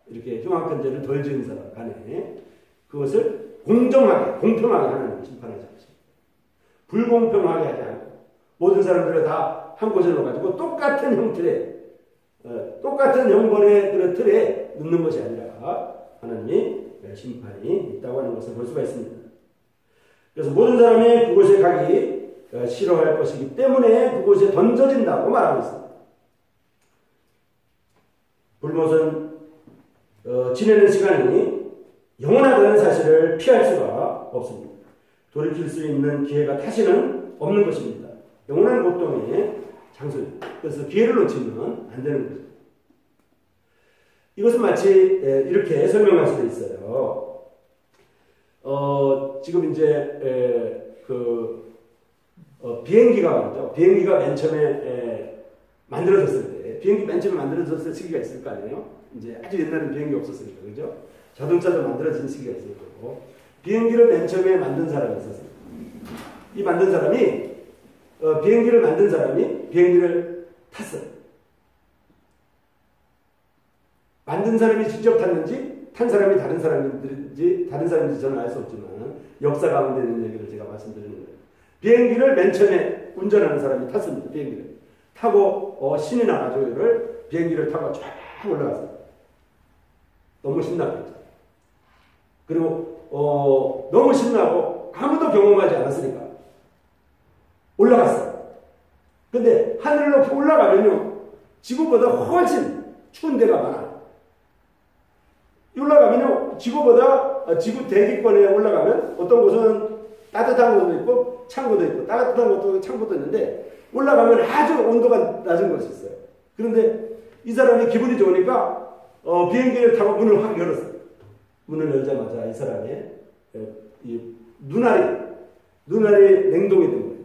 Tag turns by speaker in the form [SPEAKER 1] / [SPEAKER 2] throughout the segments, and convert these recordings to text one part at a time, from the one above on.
[SPEAKER 1] 이렇게 흉악한 죄를 덜 지은 사람 간에 그것을 공정하게, 공평하게 하는 심판을 잡으십니다. 불공평하게 하지 않고 모든 사람들을 다 한 곳에 넣어가지고 똑같은 형틀에, 똑같은 형벌의 그 틀에 넣는 것이 아니라 하나님이 심판이 있다고 하는 것을 볼 수가 있습니다. 그래서 모든 사람이 그곳에 가기 싫어할 것이기 때문에 그곳에 던져진다고 말하고 있습니다. 불못은 지내는 시간이 영원하다는 사실을 피할 수가 없습니다. 돌이킬 수 있는 기회가 다시는 없는 것입니다. 영원한 고통의 장소입니다. 그래서 기회를 놓치면 안 되는 거죠. 이것은 마치 이렇게 설명할 수도 있어요. 지금 이제 비행기가 말이죠. 비행기가 맨 처음에 만들어졌을 때, 비행기 맨 처음에 만들어졌을 시기가 있을 거 아니에요? 이제 아주 옛날에는 비행기 없었으니까, 그죠? 자동차도 만들어진 시기가 있을 거고, 비행기를 맨 처음에 만든 사람이 있었어요. 이 만든 사람이, 비행기를 만든 사람이 비행기를 탔어요. 만든 사람이 직접 탔는지, 탄 사람이 다른 사람인지 저는 알 수 없지만, 역사 가운데 있는 얘기를 제가 말씀드리는 거예요. 비행기를 맨 처음에 운전하는 사람이 탔습니다. 비행기를. 타고, 신이 나가지고 비행기를 타고 쫙 올라갔어요. 너무 신나겠죠. 그리고, 너무 신나고 아무도 경험하지 않았으니까. 올라갔어요. 근데 하늘을 높이 올라가면요, 지구보다 훨씬 추운 데가 많아요. 올라가면요, 지구 대기권에 올라가면 어떤 곳은 따뜻한 곳도 있고, 찬 곳도 있고, 따뜻한 곳도 찬 곳도 있는데, 올라가면 아주 온도가 낮은 곳이 있어요. 그런데 이 사람이 기분이 좋으니까, 비행기를 타고 문을 확 열었어요. 문을 열자마자 이 사람의 눈알이 냉동이 된 거예요.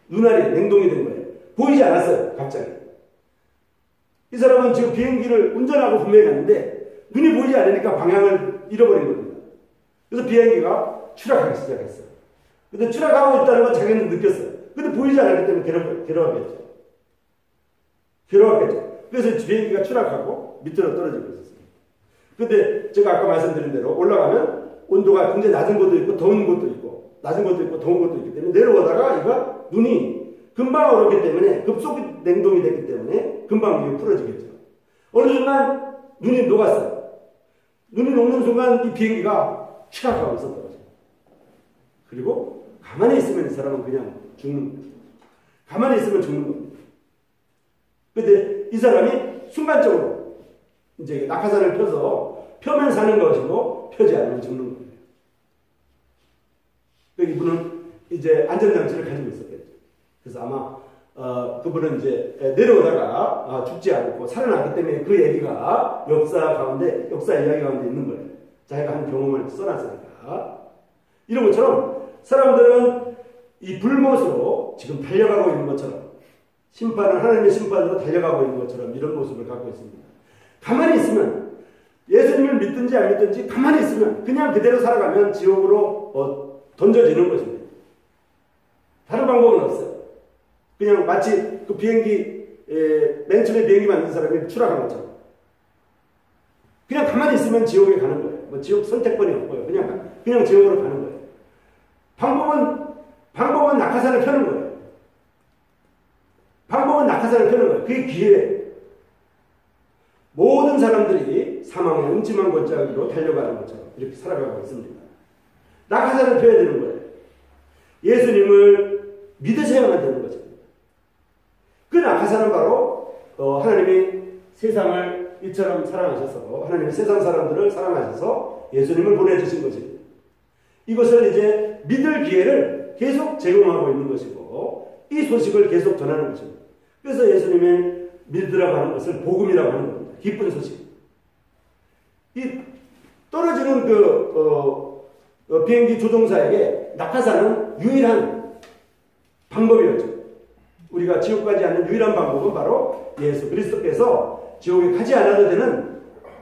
[SPEAKER 1] 눈알이 냉동이 된 거예요. 보이지 않았어요, 갑자기. 이 사람은 지금 비행기를 운전하고 분명히 갔는데, 눈이 보이지 않으니까 방향을 잃어버린 겁니다. 그래서 비행기가 추락하기 시작했어요. 근데 추락하고 있다는 건 자기는 느꼈어요. 근데 보이지 않았기 때문에 괴로웠겠죠. 그래서 비행기가 추락하고 밑으로 떨어지고 있었어요. 근데 제가 아까 말씀드린 대로 올라가면 온도가 굉장히 낮은 곳도 있고 더운 곳도 있고 낮은 곳도 있고 더운 곳도 있기 때문에 내려오다가 이거 눈이 금방 얼었기 때문에 급속 냉동이 됐기 때문에 금방 이게 풀어지겠죠. 어느 순간 눈이 녹았어요. 눈이 녹는 순간 이 비행기가 추락하고 있었던 거죠. 그리고 가만히 있으면 이 사람은 그냥 죽는 거죠. 가만히 있으면 죽는 겁니다. 근데 이 사람이 순간적으로 이제 낙하산을 펴서 펴면 사는 것이고 펴지 않으면 죽는 거예요. 이분은 이제 안전장치를 가지고 있었겠죠. 그래서 아마 그분은 이제 내려오다가 죽지 않고 살아났기 때문에 그 얘기가 역사 이야기 가운데 있는 거예요. 자기가 한 경험을 써놨으니까. 이런 것처럼 사람들은 이 불못으로 지금 달려가고 있는 것처럼 하나님의 심판으로 달려가고 있는 것처럼 이런 모습을 갖고 있습니다. 가만히 있으면 예수님을 믿든지 안 믿든지 가만히 있으면 그냥 그대로 살아가면 지옥으로 던져지는 것입니다. 다른 방법은 없어요. 그냥 마치 그 비행기 맨 처음에 비행기 만든 사람이 추락한 것처럼 그냥 가만히 있으면 지옥에 가는 거예요. 뭐 지옥 선택권이 없고요. 그냥 지옥으로 가는 거예요. 방법은 낙하산을 펴는 거예요. 그게 기회예요. 모든 사람들이 사망의 음침한 골짜기로 달려가는 것처럼 이렇게 살아가고 있습니다. 낙하산을 펴야 되는 거예요. 예수님을 믿으셔야만 되는 것입니다. 그 낙하산은 바로 하나님이 세상을 이처럼 사랑하셔서 하나님이 세상 사람들을 사랑하셔서 예수님을 보내주신 것입니다. 이것을 이제 믿을 기회를 계속 제공하고 있는 것이고 이 소식을 계속 전하는 것입니다. 그래서 예수님의 믿으라고 하는 것을 복음이라고 하는 겁니다. 기쁜 소식. 이 떨어지는 비행기 조종사에게 낙하산은 유일한 방법이었죠. 우리가 지옥 가지 않는 유일한 방법은 바로 예수 그리스도께서 지옥에 가지 않아도 되는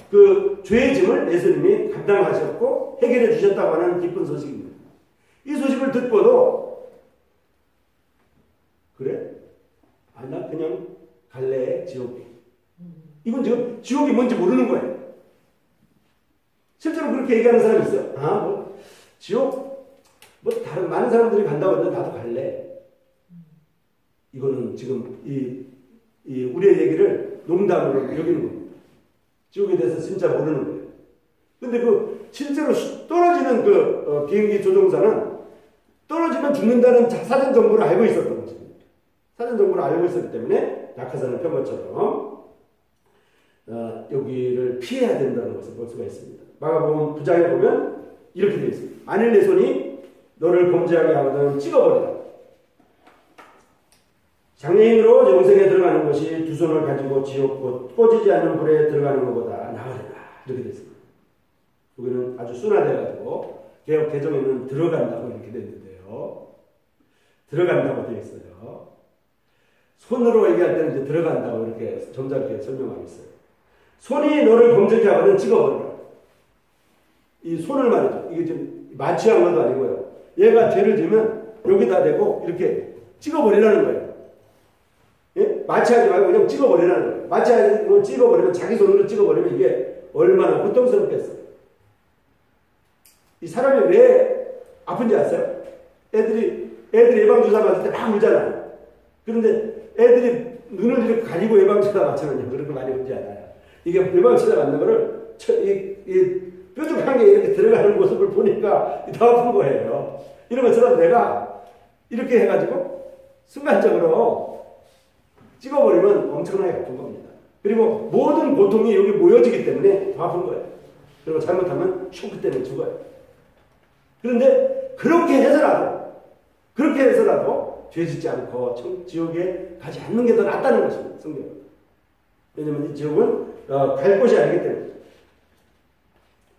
[SPEAKER 1] 그 죄의 짐을 예수님이 감당하셨고 해결해 주셨다고 하는 기쁜 소식입니다. 이 소식을 듣고도 그래? 나 그냥 갈래 지옥에. 이건 지금 지옥이 뭔지 모르는 거예요. 그렇게 얘기하는 사람이 있어요. 지옥, 다른 많은 사람들이 간다고 했는데 나도 갈래. 이거는 지금 우리의 얘기를 농담으로 여기는 겁니다. 지옥에 대해서 진짜 모르는 거예요. 근데 실제로 떨어지는 비행기 조종사는 떨어지면 죽는다는 사전 정보를 알고 있었던 거죠. 사전 정보를 알고 있었기 때문에 낙하산을 편 것처럼 여기를 피해야 된다는 것을 볼 수가 있습니다. 마가복음 9장에 보면 이렇게 되어 있습니다. 만일 내 손이 너를 범죄하게 하거든 찍어버리라. 장애인으로 영생에 들어가는 것이 두 손을 가지고 지옥 곧 꺼지지 않는 불에 들어가는 것보다 나으리라. 이렇게 되어 있습니다. 여기는 아주 순화돼가지고 개혁 개정에는 들어간다고 이렇게 되어 있는데요. 들어간다고 되어 있어요. 손으로 얘기할 때는 이제 들어간다고 이렇게 점잖게 설명하고 있어요. 손이 너를 범죄케 하거든 찍어버리라. 이 손을 말이죠. 이게 좀 마취한 것도 아니고요. 얘가 죄를 지면 여기다 대고 이렇게 찍어버리라는 거예요. 예? 마취하지 말고 그냥 찍어버리라는 거예요. 마취하고 찍어버리면 자기 손으로 찍어버리면 이게 얼마나 고통스럽겠어요. 이 사람이 왜 아픈지 아세요? 애들이 예방주사 맞을 때 막 울잖아요. 그런데 애들이 눈을 이렇게 가리고 예방주사 맞잖아요. 그런 거 많이 울지 않아요. 이게 예방주사 맞는 거를 뾰족한 게 이렇게 들어가는 모습을 보니까 더 아픈 거예요. 이런 것처럼 내가 이렇게 해가지고 순간적으로 찍어버리면 엄청나게 아픈 겁니다. 그리고 모든 고통이 여기 모여지기 때문에 더 아픈 거예요. 그리고 잘못하면 쇼크 때문에 죽어요. 그런데 그렇게 해서라도 죄 짓지 않고 지옥에 가지 않는 게 더 낫다는 것입니다. 성경은. 왜냐하면 이 지옥은 갈 곳이 아니기 때문에.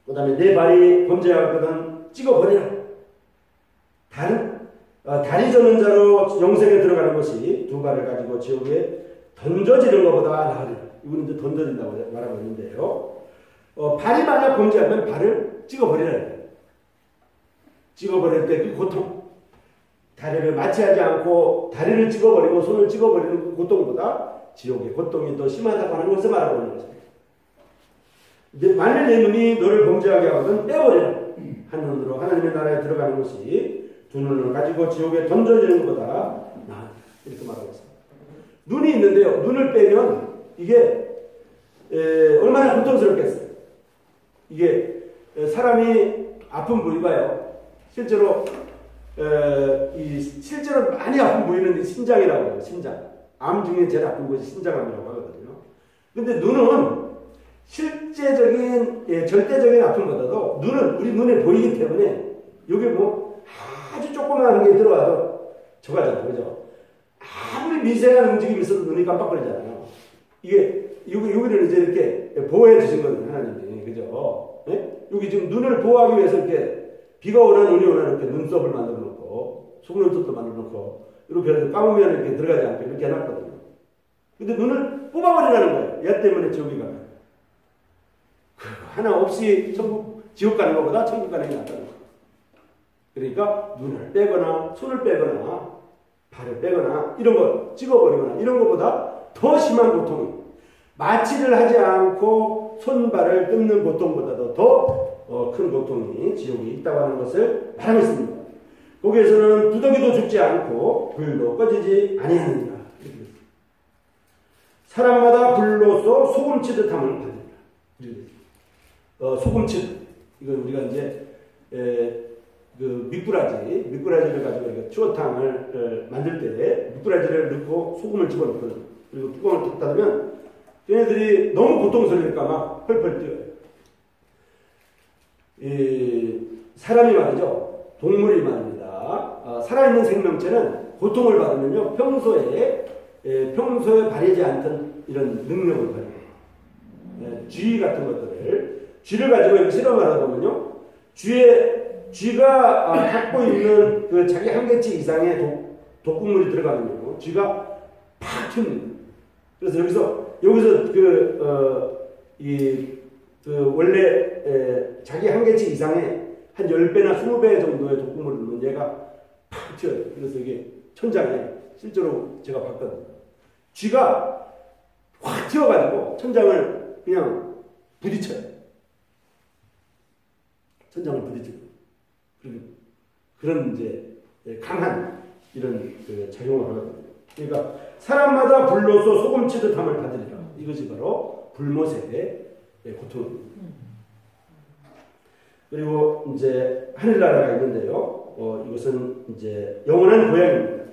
[SPEAKER 1] 그 다음에 내 발이 범죄하거든 찍어버리라. 다리 저는 자로 영생에 들어가는 것이 두 발을 가지고 지옥에 던져지는 것보다 나으리라. 이거는 이제 던져진다고 말하고 있는데요. 발이 만약 범죄하면 발을 찍어버리라는 거예요. 찍어버릴 때 그 고통, 다리를 마취하지 않고 다리를 찍어버리고 손을 찍어버리는 그 고통보다 지옥의 고통이 더 심하다고 하는 것을 말하고 있는 것입니다. 만일 내 눈이 너를 범죄하게 하거든 빼버리라. 한 눈으로 하나님의 나라에 들어가는 것이 두 눈을 가지고 지옥에 던져지는 것보다 나아. 이렇게 말하고 있습니다. 눈이 있는데요. 눈을 빼면 이게 얼마나 고통스럽겠어요. 이게 사람이 아픈 부위가요. 실제로 실제로 많이 아픈 부위는 심장이라고 해요. 심장. 암 중에 제일 아픈 곳이 심장암이라고 하거든요. 근데 눈은 실제적인 절대적인 아픔보다도 우리 눈에 보이기 때문에 여기 아주 조그마한 게 들어와도 저가잖아요. 그죠? 아무리 미세한 움직임이 있어도 눈이 깜빡거리잖아요. 여기를 이제 이렇게 보호해 주신 거거든요. 하나님이. 그죠? 네? 여기 지금 눈을 보호하기 위해서 이렇게 비가 오나 눈이 오나 이렇게 눈썹을 만들어 놓고 속눈썹도 만들어 놓고 이렇게 해서 감으면 이렇게 들어가지 않게 이렇게 해놨거든요. 근데 눈을 뽑아버리라는 거예요. 얘 때문에 지옥에 가면. 하나 없이 지옥 가는 것보다 천국 가는 게 낫다는 거예요. 그러니까 눈을 빼거나 손을 빼거나 발을 빼거나 이런 거 찍어버리거나 이런 것보다 더 심한 고통이 마취를 하지 않고 손발을 끊는 고통보다도 더 큰 고통이 지옥에 있다고 하는 것을 말하고 있습니다. 거기에서는 두더기도 죽지 않고 불도 꺼지지 아니하느니라. 사람마다 불로서 소금치듯 함을 받으리라. 소금치듯. 이건 우리가 이제 미꾸라지를 가지고 우리가 추어탕을 만들 때 미꾸라지를 넣고 소금을 집어넣거든요. 그리고 뚜껑을 탁 닫으면 얘네들이 너무 고통스러우니까 막 펄펄 뛰어요. 사람이 말이죠. 동물이 말입니다. 살아있는 생명체는 고통을 받으면요. 평소에 발휘하지 않던 이런 능력을 발휘해요. 쥐 같은 것들을 쥐를 가지고 이렇게 실험을 하다 보면요. 쥐가 갖고 있는 그 자기 한계치 이상의 독극물이 들어가면요. 쥐가 팍 튑니다. 그래서 여기서 원래 자기 한계치 이상의 한 10배나 20배 정도의 독극물을 넣으면 얘가 팍 튀어요. 그래서 이게 천장에 실제로 제가 봤거든요. 쥐가 확 튀어가지고 천장을 그냥 부딪혀요. 천장을 부딪히고 그런 이제 강한 이런 그 작용을 하거든요. 그러니까 사람마다 불로서 소금치듯 함을 받으리라. 이것이 바로 불못의 고통입니다. 그리고 이제 하늘나라가 있는데요. 이것은 이제 영원한 고향입니다.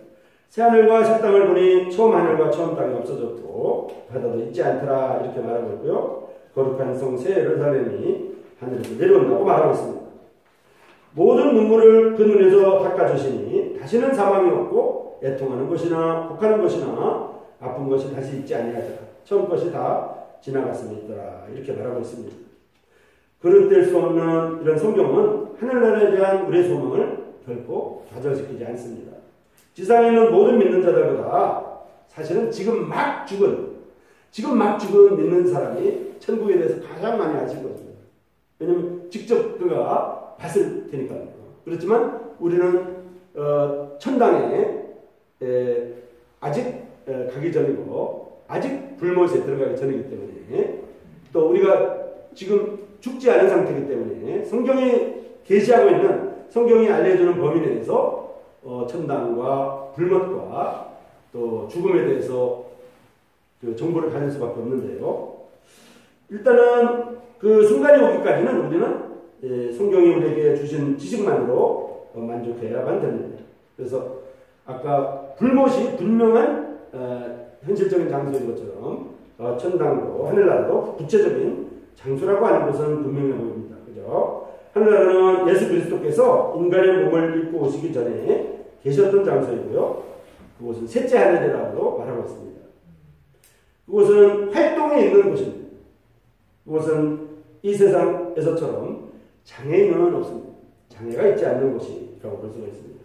[SPEAKER 1] 새하늘과 새 땅을 보니 처음 하늘과 처음 땅이 없어졌고 바다도 있지 않더라 이렇게 말하고 있고요. 거룩한 성 새 예루살렘이 하늘에서 내려온다고 말하고 있습니다. 모든 눈물을 그 눈에서 닦아주시니 다시는 사망이 없고 애통하는 것이나 곡하는 것이나 아픈 것이 다시 있지 아니하더라. 처음 것이 다 지나갔음이 있더라 이렇게 말하고 있습니다. 그릇될 수 없는 이런 성경은 하늘나라에 대한 우리의 소망을 결코 좌절시키지 않습니다. 지상에 있는 모든 믿는 자들보다 사실은 지금 막 죽은 믿는 사람이 천국에 대해서 가장 많이 아실 것입니다. 왜냐하면 직접 그가 봤을 테니까요. 그렇지만 우리는 천당에 아직 가기 전이고 아직 불못에 들어가기 전이기 때문에 또 우리가 지금 죽지 않은 상태이기 때문에 성경이 계시하고 있는 성경이 알려주는 범위 내에서 천당과 불못과 또 죽음에 대해서 그 정보를 가질 수밖에 없는데요. 일단은 그 순간이 오기까지는 우리는 성경이 우리에게 주신 지식만으로 만족해야만 됩니다. 그래서 아까 불못이 분명한 현실적인 장소인 것처럼 천당도 하늘나라도 구체적인 장소라고 하는 것은 분명해 보입니다. 그죠? 하늘나라는 예수 그리스도께서 인간의 몸을 입고 오시기 전에 계셨던 장소이고요. 그곳은 셋째 하늘이라고 말하고 있습니다. 그곳은 활동이 있는 곳입니다. 그곳은 이 세상에서처럼 장애인은 없습니다. 장애가 있지 않는 곳이라고 볼 수가 있습니다.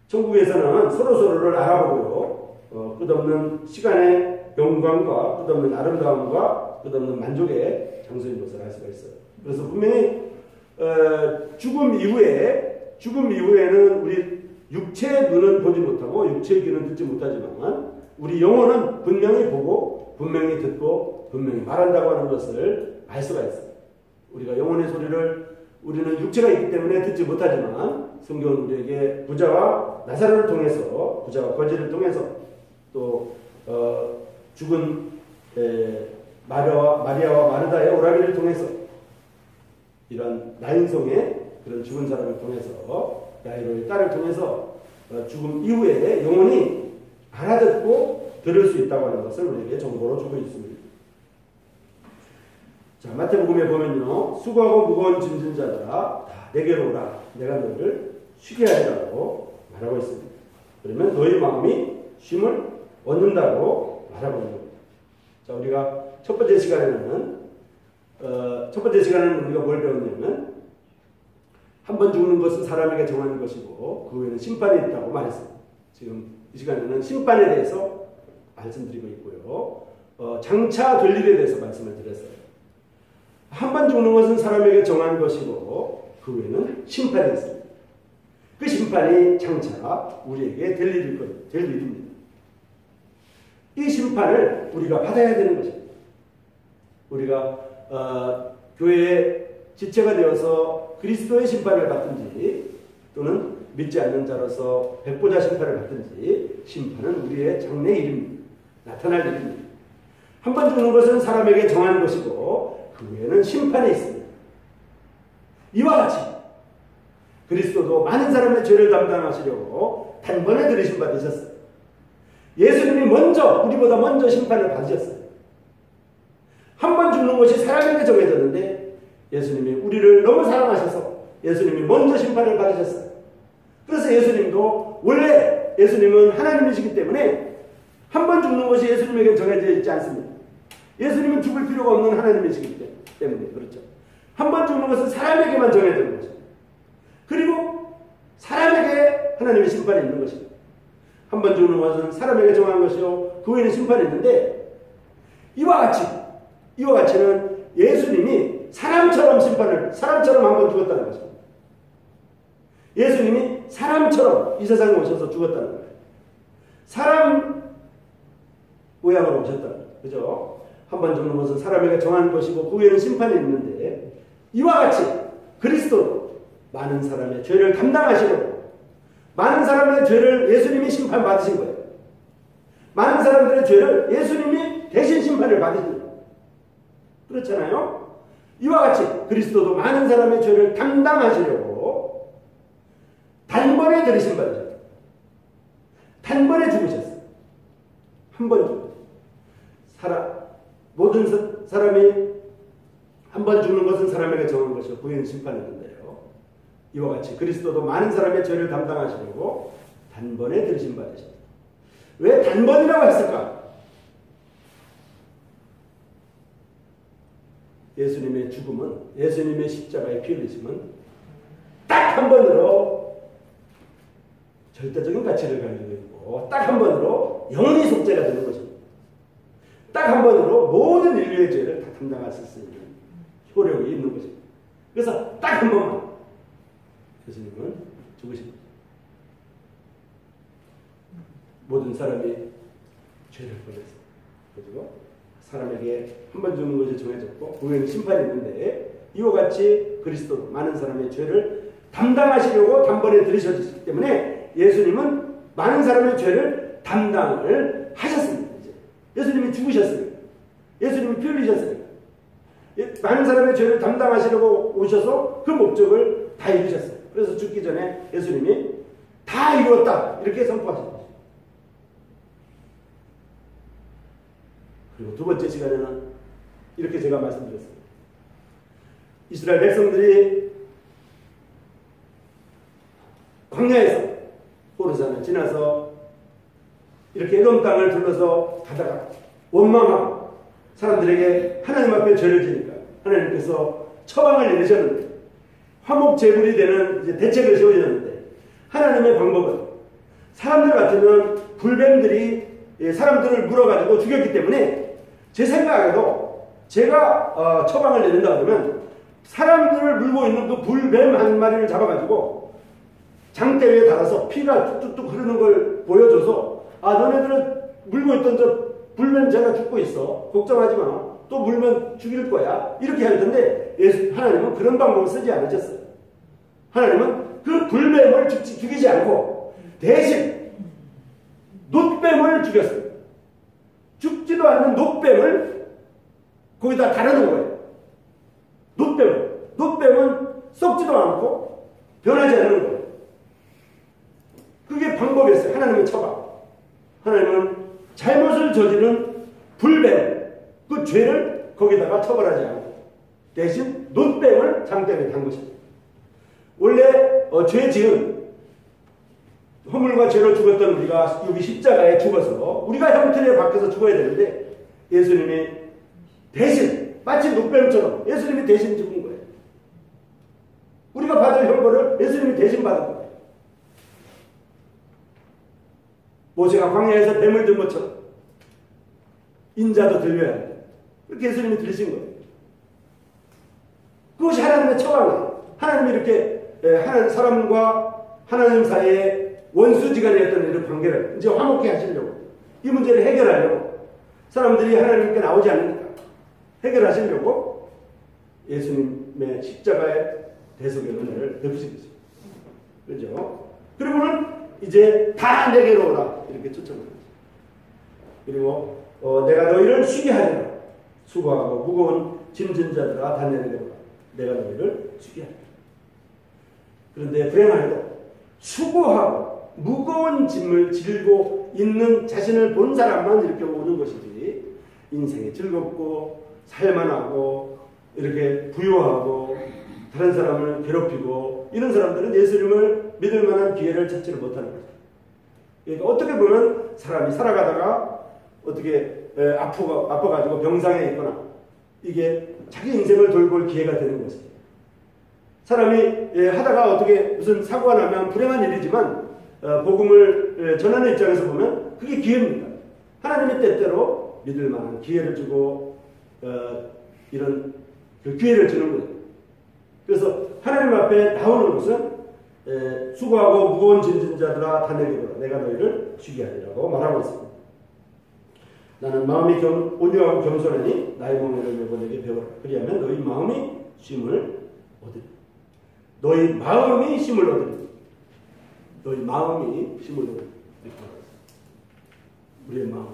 [SPEAKER 1] 천국에서는 서로서로를 알아보고요. 끝없는 시간의 영광과 끝없는 아름다움과 끝없는 만족의 장소인 것을 알 수가 있어요. 그래서 분명히 죽음 이후에는 우리 육체의 눈은 보지 못하고 육체의 귀는 듣지 못하지만 우리 영혼은 분명히 보고 분명히 듣고 분명히 말한다고 하는 것을 알 수가 있어요. 우리가 영혼의 소리를 우리는 육체가 있기 때문에 듣지 못하지만 성경은 우리에게 부자와 나사로를 통해서 부자와 거지를 통해서 또 죽은 마리아와 마르다의 오라비를 통해서 이런 나인성의 그런 죽은 사람을 통해서 야이로의 딸을 통해서 죽음 이후에 영혼이 알아듣고 들을 수 있다고 하는 것을 우리에게 정보로 주고 있습니다. 자, 마태복음에 보면요. 수고하고 무거운 짐진 자들아 다 내게로 오라. 내가 너희를 쉬게 하리라고 말하고 있습니다. 그러면 너희 마음이 쉼을 얻는다고 말하고 있는 겁니다. 자, 우리가 첫 번째 시간에는 우리가 뭘 배웠냐면 한 번 죽는 것은 사람에게 정하는 것이고 그 후에는 심판이 있다고 말했습니다. 지금 이 시간에는 심판에 대해서 말씀드리고 있고요. 장차 될 일에 대해서 말씀을 드렸어요. 한 번 죽는 것은 사람에게 정한 것이고 그 후에는 심판이 있습니다. 그 심판이 장차 우리에게 될 일입니다. 이 심판을 우리가 받아야 되는 것입니다. 우리가 교회의 지체가 되어서 그리스도의 심판을 받든지 또는 믿지 않는 자로서 백보자 심판을 받든지 심판은 우리의 장래 일입니다. 나타날 일입니다. 한 번 죽는 것은 사람에게 정한 것이고 그 후에는 심판이 있습니다. 이와 같이 그리스도도 많은 사람의 죄를 담당하시려고 단번에 들으심 받으셨어요. 예수님이 우리보다 먼저 심판을 받으셨어요. 한 번 죽는 것이 사람에게 정해졌는데 예수님이 우리를 너무 사랑하셔서 예수님이 먼저 심판을 받으셨어요. 그래서 예수님도 원래 예수님은 하나님이시기 때문에 한 번 죽는 것이 예수님에게 정해져 있지 않습니다. 예수님은 죽을 필요가 없는 하나님이시기 때문에 그렇죠. 한 번 죽는 것은 사람에게만 정해지는 것입니다. 그리고 사람에게 하나님의 심판이 있는 것입니다. 한 번 죽는 것은 사람에게 정한 것이요 그 후에는 심판이 있는데 이와 같이는 예수님이 사람처럼 한 번 죽었다는 것입니다. 예수님이 사람처럼 이 세상에 오셔서 죽었다는 거예요. 사람 모양으로 오셨다는 거예요. 그죠? 한 번 죽는 것은 사람에게 정한 것이고 그 후에는 심판이 있는데 이와 같이 그리스도도 많은 사람의 죄를 담당하시려고 많은 사람의 죄를 예수님이 심판받으신 거예요. 많은 사람들의 죄를 예수님이 대신 심판을 받으신 거예요. 그렇잖아요. 이와 같이 그리스도도 많은 사람의 죄를 담당하시려고 단번에 들이심 받으셨어요. 단번에 죽으셨어요. 한 번 죽으셨어요. 모든 사람이 한 번 죽는 것은 사람에게 정한 것이고 후에는 심판이었는데요. 이와 같이 그리스도도 많은 사람의 죄를 담당하시려고 단번에 들이심 받으셨다. 왜 단번이라고 했을까? 예수님의 죽음은, 예수님의 십자가의 피 흘리심은 딱 한 번으로 절대적인 가치를 가지고 있고 딱 한 번으로 영원히 속죄가 되는 것입니다. 딱 한 번으로 모든 인류의 죄를 다 담당하실 수 있는 효력이 있는 것입니다. 그래서 딱 한 번만 예수님은 죽으십니다. 모든 사람이 죄를 범해서 그리고 사람에게 한 번 죽는 것이 정해졌고 후에는 심판이 있는데 이와 같이 그리스도 많은 사람의 죄를 담당하시려고 단번에 들이셨기 때문에 예수님은 많은 사람의 죄를 담당을 하셨습니다. 이제. 예수님이 죽으셨습니다. 예수님이 피 흘리셨습니다. 많은 사람의 죄를 담당하시려고 오셔서 그 목적을 다 이루셨어요. 그래서 죽기 전에 예수님이 다 이루었다 이렇게 선포하셨습니다. 그리고 두 번째 시간에는 이렇게 제가 말씀드렸습니다. 이스라엘 백성들이 광야에서 호르산을 지나서 이렇게 에돔 땅을 둘러서 가다가 원망하고 사람들에게 하나님 앞에 죄를 지니까 하나님께서 처방을 내리셨는데 화목 제물이 되는 이제 대책을 세우셨는데 하나님의 방법은 사람들 같으면 불뱀들이 사람들을 물어가지고 죽였기 때문에 제 생각에도 제가 처방을 내린다 그러면 사람들을 물고 있는 그 불뱀 한 마리를 잡아가지고 장대 위에 달아서 피가 뚝뚝뚝 흐르는 걸 보여줘서 너네들은 물고 있던 저 불뱀 제가 죽고 있어. 걱정하지 마. 또 물면 죽일 거야. 이렇게 할 텐데 하나님은 그런 방법을 쓰지 않으셨어요. 하나님은 그 불뱀을 죽이지 않고 대신 놋뱀을 죽였어요. 죽지도 않는 놋뱀을 거기다 달아놓은 거예요. 놋뱀은 썩지도 않고 변하지 않는 거예요. 그게 방법이었어요. 하나님의 처방. 하나님은 잘못을 저지른 불뱀, 그 죄를 거기다가 처벌하지 않고 대신 놋뱀을 장대에 단 것입니다. 원래 죄 지은 허물과 죄로 죽었던 우리가 여기 십자가에 죽어서 우리가 형틀에 박혀서 죽어야 되는데 예수님이 대신 마치 놋뱀처럼 예수님이 대신 죽은 거예요. 우리가 받을 형벌을 예수님이 대신 받은 거예요. 모세가 광야에서 뱀을 든 것처럼 인자도 들려야 해요. 그렇게 예수님이 들으신 거예요. 그것이 하나님의 처방이에요. 하나님이 이렇게 하나님 사람과 하나님 사이에 원수지간이었던 이런 관계를 이제 화목케 하시려고 이 문제를 해결하려고 사람들이 하나님께 나오지 않으니까 해결하시려고 예수님의 십자가의 대속의 은혜를 베푸신 것입니다. 그렇죠? 그리고는 이제 다 내게로 오라 이렇게 초청합니다. 그리고 내가 너희를 쉬게 하리라. 수고하고 무거운 짐진 자들아 다 내게로 오라. 내가 너희를 쉬게 하리라. 그런데 불행하게도 수고하고 무거운 짐을 지고 있는 자신을 본 사람만 이렇게 오는 것이지 인생이 즐겁고 살만하고 이렇게 부유하고 다른 사람을 괴롭히고 이런 사람들은 예수님을 믿을 만한 기회를 찾지를 못하는 거죠. 그러니까 어떻게 보면 사람이 살아가다가 어떻게 아파가지고 병상에 있거나 이게 자기 인생을 돌볼 기회가 되는 것이죠. 사람이 하다가 어떻게 무슨 사고가 나면 불행한 일이지만 복음을 전하는 입장에서 보면 그게 기회입니다. 하나님의 때때로 믿을 만한 기회를 주고 이런 그 기회를 주는 거예요. 그래서 하나님 앞에 나오는 것은 수고하고 무거운 짐진 자들아 다 내게로 오라. 내가 너희를 쉬게 하리라고 말하고 있습니다. 나는 마음이 온유하고 겸손하니 나의 몸을 메고 내게 배우라. 그리하면 너희 마음이 쉼을 얻으리라. 너희 마음이 힘을 얻으리니. 너희 마음이 힘을 얻으리니. 우리의 마음.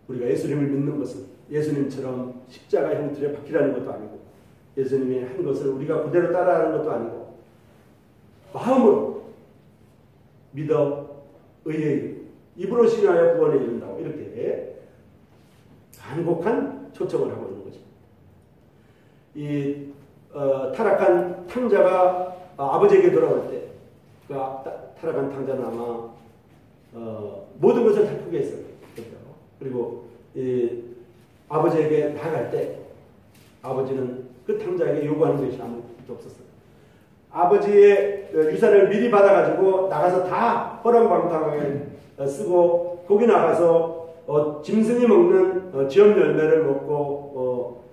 [SPEAKER 1] 우리가 예수님을 믿는 것은 예수님처럼 십자가 형틀에 박히라는 것도 아니고 예수님이 한 것을 우리가 그대로 따라하는 것도 아니고 마음으로 믿어 의에 입으로 신하여 구원에 이른다고 이렇게 간곡한 초청을 하고 있는 것입니다. 이 타락한 탕자가 아버지에게 돌아올 때 그 타락한 탕자는 아마 모든 것을 다 포기했어요. 그리고 이 아버지에게 나아갈 때 아버지는 그 탕자에게 요구하는 것이 아무것도 없었어요. 아버지의 유산을 미리 받아가지고 나가서 다 허랑방탕하게 쓰고 거기 나가서 짐승이 먹는 지엄 열매를 먹고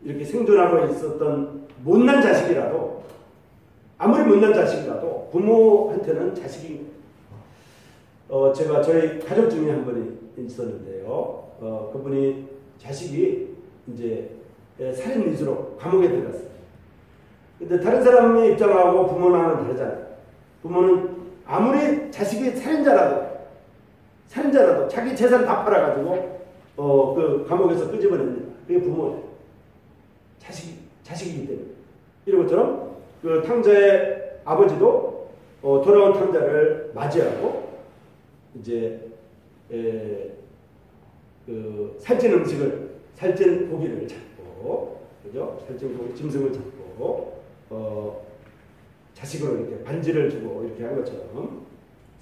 [SPEAKER 1] 이렇게 생존하고 있었던 못난 자식이라도 아무리 못난 자식이라도 부모한테는 자식이 제가 저희 가족 중에 한 분이 있었는데요. 그분이 자식이 이제 살인 미수로 감옥에 들어갔어요. 근데 다른 사람의 입장하고 부모랑은 다르잖아요. 부모는 아무리 자식이 살인자라도 자기 재산 다 팔아가지고 그 감옥에서 끄집어냅니다. 그게 부모예요. 자식이기 때문에. 이런 것처럼 그 탕자의 아버지도 돌아온 탕자를 맞이하고 이제 그 살찐 고기를 잡고, 그죠? 살찐 고기, 짐승을 잡고, 자식으로 이렇게 반지를 주고 이렇게 한 것처럼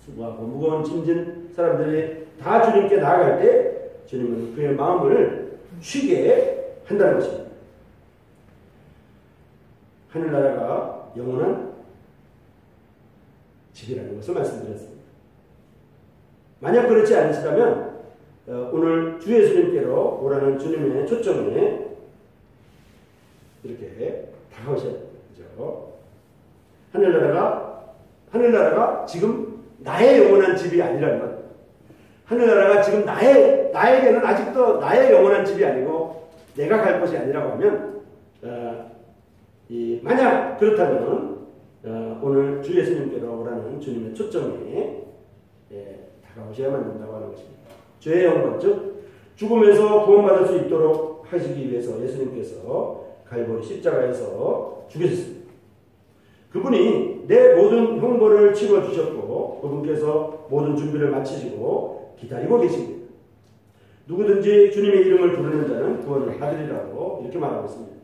[SPEAKER 1] 수고하고 무거운 짐진 사람들이 다 주님께 나아갈 때 주님은 그의 마음을 쉬게 한다는 것입니다. 하늘나라가 영원한 집이라는 것을 말씀드렸습니다. 만약 그렇지 않으시다면 오늘 주 예수님께로 오라는 주님의 초청에 이렇게 다가오셔야 되죠. 하늘나라가 지금 나의 영원한 집이 아니라는 것. 하늘나라가 지금 나에게는 아직도 나의 영원한 집이 아니고 내가 갈 곳이 아니라고 하면 만약 그렇다면 오늘 주 예수님께로 오라는 주님의 초청에 다가오셔야만 된다고 하는 것입니다. 죄의 영권, 즉 죽음에서 구원받을 수 있도록 하시기 위해서 예수님께서 갈보리 십자가에서 죽으셨습니다. 그분이 내 모든 형벌을 치러주셨고 그분께서 모든 준비를 마치시고 기다리고 계십니다. 누구든지 주님의 이름을 부르는 자는 구원을 받으리라고 이렇게 말하고 있습니다.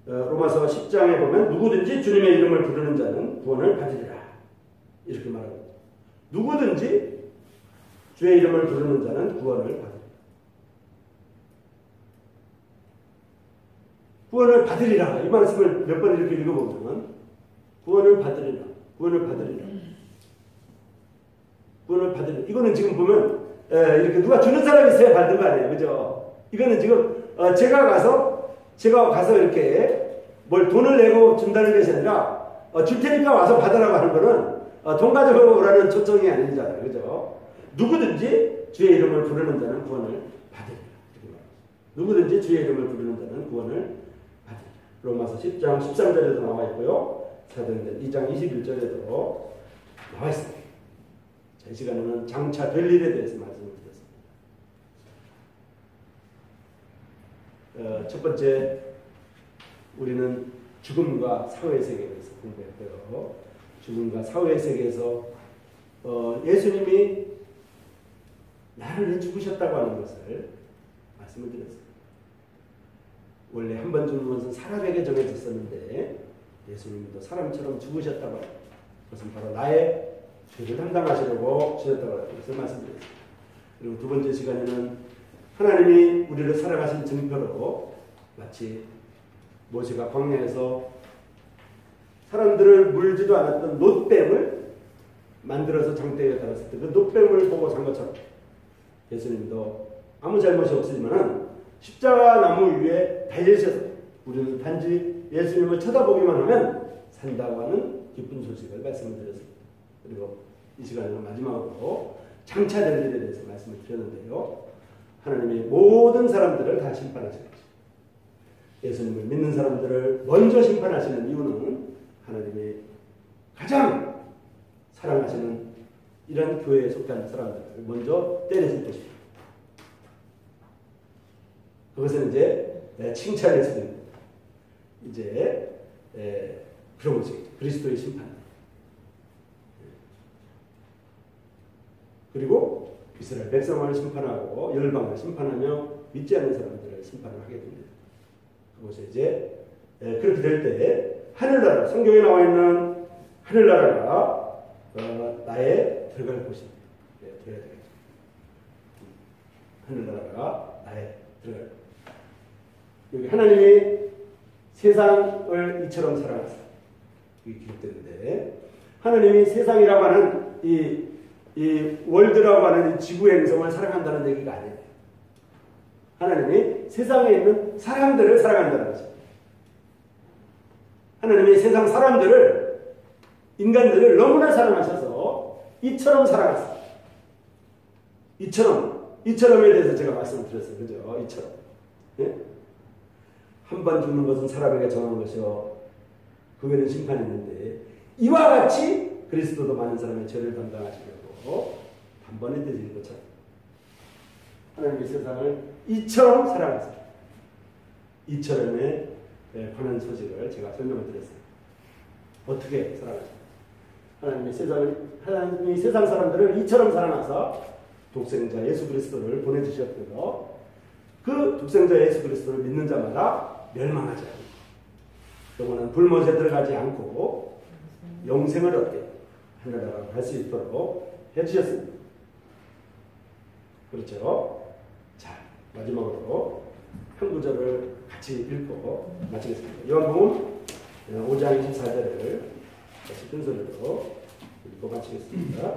[SPEAKER 1] 로마서 10장에 보면 누구든지 주님의 이름을 부르는 자는 구원을 받으리라 이렇게 말합니다. 누구든지 주의 이름을 부르는 자는 구원을 받으리라. 구원을 받으리라 이 말씀을 몇 번 이렇게 읽어보면 구원을 받으리라, 구원을 받으리라, 구원을 받으리라. 이거는 지금 보면 이렇게 누가 주는 사람이 있어야 받는 거 아니에요, 그죠? 이거는 지금 제가 가서 이렇게 뭘 돈을 내고 준다는 것이 아니라 줄 테니까 와서 받으라고 하는 거는 돈 가지고 오라는 초청이 아니잖아요, 그죠? 누구든지 주의 이름을 부르는 자는 구원을 받으리라. 누구든지 주의 이름을 부르는 자는 구원을 받으리라. 로마서 10장 13절에도 나와 있고요. 사도행전 2장 21절에도 나와 있습니다. 이 시간에는 장차 될 일에 대해서 말씀을 드렸습니다. 첫 번째, 우리는 죽음과 사회 세계에 대해서 공부했고요. 죽음과 사회 세계에서 예수님이 나를 위해 죽으셨다고 하는 것을 말씀을 드렸습니다. 원래 한 번 죽는 것은 사람에게 정해졌었는데 예수님도 사람처럼 죽으셨다고 합니다. 그것은 바로 나의 죄를 담당하시려고 주셨다고 하는 것을 말씀드렸습니다. 그리고 두 번째 시간에는 하나님이 우리를 살아가신 증표로 마치 모세가 광야에서 사람들을 물지도 않았던 놋뱀을 만들어서 장대에 달았을 때 그 놋뱀을 보고 산 것처럼 예수님도 아무 잘못이 없으지만 십자가 나무 위에 달리셔서 우리는 단지 예수님을 쳐다보기만 하면 산다고 하는 기쁜 소식을 말씀드렸습니다. 그리고 이 시간에는 마지막으로 장차 될 일에 대해서 말씀을 드렸는데요. 하나님이 모든 사람들을 다 심판하실 것입니다. 예수님을 믿는 사람들을 먼저 심판하시는 이유는 하나님이 가장 사랑하시는 이런 교회에 속한 사람들을 먼저 때려줄 것입니다. 그것은 이제 칭찬의 수준입니다. 이제 그런 것이겠죠. 그리스도의 심판. 그리고 이스라엘 백성을 심판하고 열방을 심판하며 믿지 않는 사람들을 심판을 하게 됩니다. 그것이 이제 그렇게 될 때 하늘나라, 성경에 나와 있는 하늘나라가 나의 들어갈 곳입니다. 되어야 되겠죠. 하늘나라가 나의 들어갈 곳. 여기 하나님이 세상을 이처럼 사랑하사 이게 기록되는데 하나님이 세상이라고 하는 이 월드라고 하는 이 지구 행성을 사랑한다는 얘기가 아니에요. 하나님이 세상에 있는 사람들을 사랑한다는 거죠. 하나님이 세상 사람들을 인간들을 너무나 사랑하셔서 이처럼 사랑하셨어요. 이처럼에 대해서 제가 말씀을 드렸어요. 그죠? 이처럼. 네? 한 번 죽는 것은 사람에게 정한 것이요. 그 외에는 심판이 있는데 이와 같이 그리스도도 많은 사람의 죄를 담당하시려고 단번에 되지는 것처럼 하나님의 세상을 이처럼 사랑하세요. 이처럼에 관한 소식을 제가 설명을 드렸어요. 어떻게 사랑하십니까? 하나님이 세상 사람들을 이처럼 사랑하사 독생자 예수 그리스도를 보내주셨고요. 그 독생자 예수 그리스도를 믿는 자마다 멸망하지 않고 영원한 불못에 들어가지 않고 영생을 얻게 하늘나라로 갈 수 있도록 해주셨습니다. 그렇죠? 자, 마지막으로 한 구절을 같이 읽고 마치겠습니다. 요한복음 5장 24절을 다시 순서대로 읽고 마치겠습니다.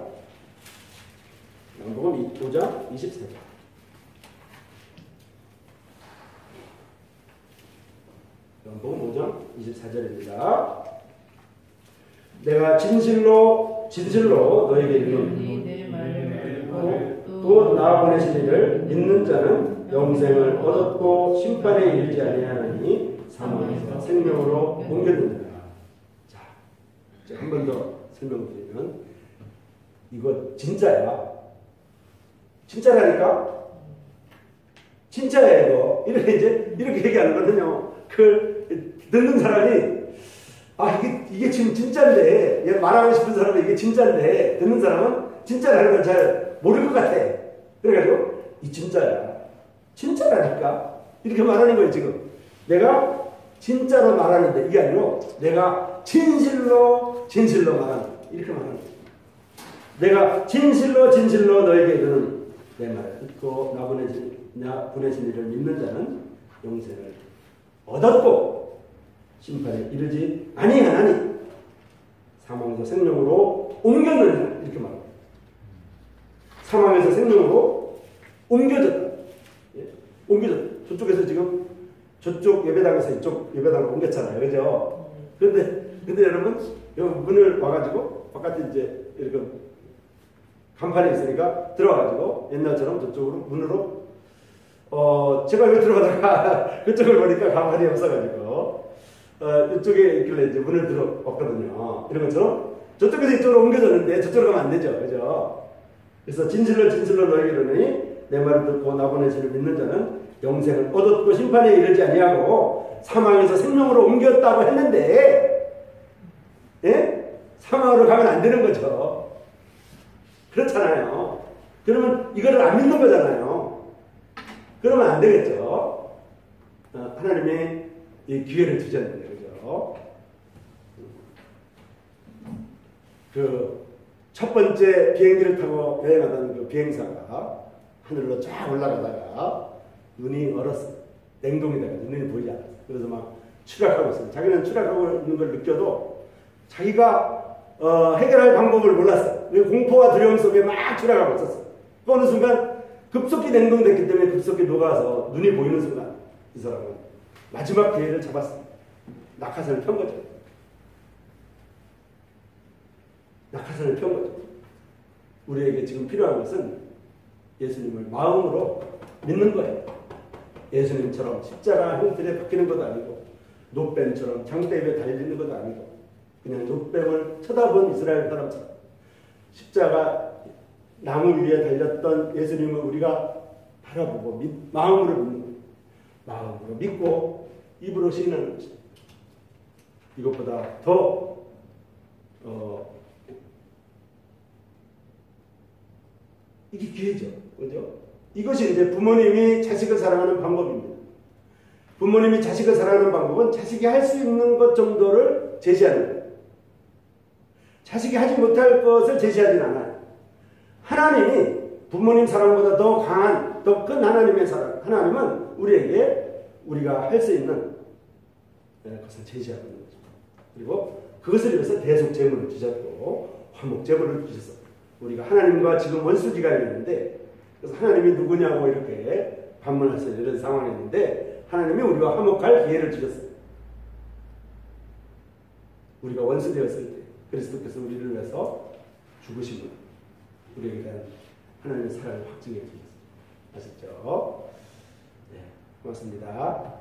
[SPEAKER 1] 요한복음 5장 24절. 요한복음 5장 24절입니다. 내가 진실로 너에게 이르노니 또 나 보내신 이를 믿는 자는 영생을 얻었고 심판에 이르지 아니하나니 사망에서 생명으로 옮겨진다. 자, 한 번 더 설명드리면 이거 진짜야. 진짜라니까? 진짜야 이거. 이렇게 얘기하는 거거든요. 듣는 사람이 이게 지금 진짜인데 얘 말하고 싶은 사람은 이게 진짜인데 듣는 사람은 진짜라는 걸 잘 모를 것 같아. 그래가지고 이 진짜라니까 이렇게 말하는 거예요. 지금 내가 진짜로 말하는데 이게 아니고 내가 진실로 말하는 이렇게 말하는 거예요. 내가 진실로 너에게 이르는 내 말을 듣고 나 보내신 이를 믿는 자는 영생을 얻었고 심판에 이르지 아니하나니 사망에서 생명으로 옮겼느니라 이렇게 말합니다. 사망에서 생명으로 옮겨졌다. 예? 옮겨졌다. 저쪽에서 지금 저쪽 예배당에서 이쪽 예배당으로 옮겼잖아요. 그죠? 근데 여러분 여기 문을 와가지고 바깥에 이제 이렇게 간판이 있으니까 들어와가지고 옛날처럼 저쪽으로 문으로 제가 왜 들어가다가 그쪽을 보니까 간판이 없어가지고 이쪽에 있길래 이제 문을 들어왔거든요. 이런 것처럼 저쪽에서 이쪽으로 옮겨졌는데 저쪽으로 가면 안 되죠. 그죠? 그래서 진실로 너에게 이르노니 내 말을 듣고 나 보내시를 믿는 자는 영생을 얻었고 심판에 이르지 아니하고 사망에서 생명으로 옮겼다고 했는데 예? 사망으로 가면 안 되는 거죠. 그렇잖아요. 그러면 이거를 안 믿는 거잖아요. 그러면 안 되겠죠. 하나님이 이 기회를 주셨는데, 그죠? 첫 번째 비행기를 타고 여행하던 그 비행사가 하늘로 쫙 올라가다가 눈이 얼었어요. 냉동이 돼가지고 눈이 보이지 않았어요. 그래서 막 추락하고 있어요. 자기는 추락하고 있는 걸 느껴도 자기가 해결할 방법을 몰랐어요. 공포와 두려움 속에 막 추락하고 있었어요. 그 어느 순간 급속히 냉동됐기 때문에 급속히 녹아서 눈이 보이는 순간 이 사람은 마지막 기회를 잡았어요. 낙하산을 편 거죠. 낙하산을 편 거죠. 우리에게 지금 필요한 것은 예수님을 마음으로 믿는 거예요. 예수님처럼 십자가 형틀에 박히는 것도 아니고 노뱀처럼 장대에 달리는 것도 아니고 그냥 노뱀을 쳐다본 이스라엘 사람처럼 십자가 나무 위에 달렸던 예수님을 우리가 바라보고 마음으로 믿는 거예요. 마음으로 믿고 입으로 시인하는 것입니다. 이것보다 더 이게 기회죠. 그죠? 이것이 이제 부모님이 자식을 사랑하는 방법입니다. 부모님이 자식을 사랑하는 방법은 자식이 할 수 있는 것 정도를 제시하는 거예요. 자식이 하지 못할 것을 제시하진 않아요. 하나님이 부모님 사랑보다 더 강한, 더 큰 하나님의 사랑. 하나님은 우리에게 우리가 할 수 있는 것을 제시하는 거죠. 그리고 그것을 위해서 대속 제물을 주셨고 화목 제물을 주셨어요. 우리가 하나님과 지금 원수지간이 있는데 그래서 하나님이 누구냐고 이렇게 반문하셔서 이런 상황이었는데 하나님이 우리와 화목할 기회를 주셨어요. 우리가 원수 되었을 때 그리스도께서 우리를 위해서 죽으심을 우리에게 대한 하나님의 사랑을 확증해 주셨어요. 아셨죠? 네, 고맙습니다.